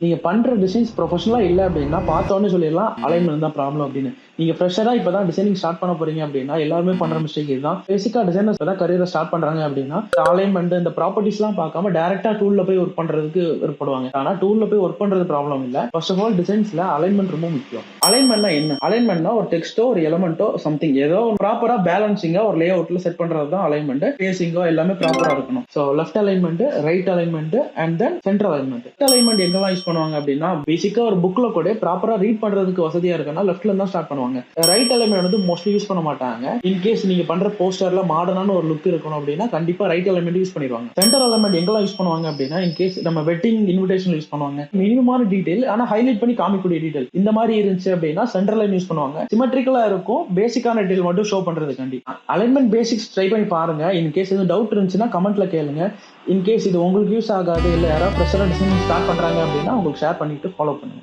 நீங்க பண்ற டிசைன்ஸ் ப்ரொஃபஷனலா இல்ல அப்படின்னா பார்த்தோன்னே சொல்லிடலாம் அலைன்மெண்ட் தான் ப்ராப்ளம் அப்படின்னு. நீங்க ஃப்ரெஷரா இப்பதான் டிசைனிங் ஸ்டார்ட் பண்ண போறீங்க அப்படின்னா எல்லாருமே பண்ற மிஸ்டேக் இதுதான். பேசிக்கா டிசைனர்ஸ் இப்பதான் கரியரை ஸ்டார்ட் பண்றாங்க அப்படின்னா அலைன்மெண்ட் இந்த ப்ராப்பர்ட்டிஸ் எல்லாம் பார்க்காம டைரக்டா டூல்ல போய் ஒர்க் பண்றதுக்கு விருப்பப்படுவாங்க. ஆனா டூல்ல போய் ஒர்க் பண்றது ப்ராப்ளம் இல்ல. ஃபர்ஸ்ட் ஆஃப் ஆல் டிசைன்ஸ்ல அலைன்மெண்ட் ரொம்ப முக்கியம். அலைன்மெண்ட்னா என்ன? அலைன்மெண்ட்னா ஒரு டெக்ஸ்டோ ஒரு எலமெண்டோ சம்திங் ஏதோ ப்ராப்பரா பேலன்சிங்கா ஒரு லே அவுட்ல செட் பண்றது தான் அலைன்மெண்ட். பேசிங்கோ எல்லாமே ப்ராப்பரா இருக்கணும். So left alignment, right alignment and then centre alignment. Left alignment எங்கெல்லாம் யூஸ் பண்ணுவாங்க அப்படின்னா பேசிக்கா ஒரு புக்ல கூட ப்ராப்பரா ரீட் பண்றதுக்கு வசதியா இருக்குன்னா லெஃப்ட்ல இருந்தா ஸ்டார்ட் பண்ணுவாங்க. ரைட் அலைன்மெண்ட் வந்து மோஸ்ட்லி யூஸ் பண்ண மாட்டாங்க. இன்கேஸ் நீங்க பண்ற போஸ்டர்ல மாடர்னான ஒரு லுக் இருக்கணும் அப்படின்னா கண்டிப்பா ரைட் அலைன்மெண்ட் யூஸ் பண்ணிடுவாங்க. சென்டர் அலைன்மெண்ட் எங்கெல்லாம் யூஸ் பண்ணுவாங்க அப்படின்னா இன்கேஸ் நம்ம வெட்டிங் இன்விடேஷன் யூஸ் பண்ணுவாங்க. மினிமமான டீடைல் ஆனா ஹைலைட் பண்ணி காமிக்கக்கூடிய டீடைல் இந்த மாதிரி இருந்துச்சு அப்படின்னா சென்டர் லைன் யூஸ் பண்ணுவாங்க. சிமெட்ரிக்கலா இருக்கும், பேசிக்கான டீடைல் மட்டும் ஷோ பண்றதுக்காண்டி. அலைன்மெண்ட் பேசிக்ஸ் ட்ரை பண்ணி பாருங்க. இன்கேஸ் எதுவும் டவுட் இருந்துச்சுன்னா கமெண்ட்ல கேளுங்க. இன்கேஸ் இது உங்களுக்கு யூஸ் ஆகாது இல்ல யாராவது ஃப்ரெஷரா டிசைனிங் ஸ்டார்ட் பண்றாங்க அப்படின்னா உங்களுக்கு ஷேர் பண்ணிட்டு ஃபாலோ பண்ணுங்க.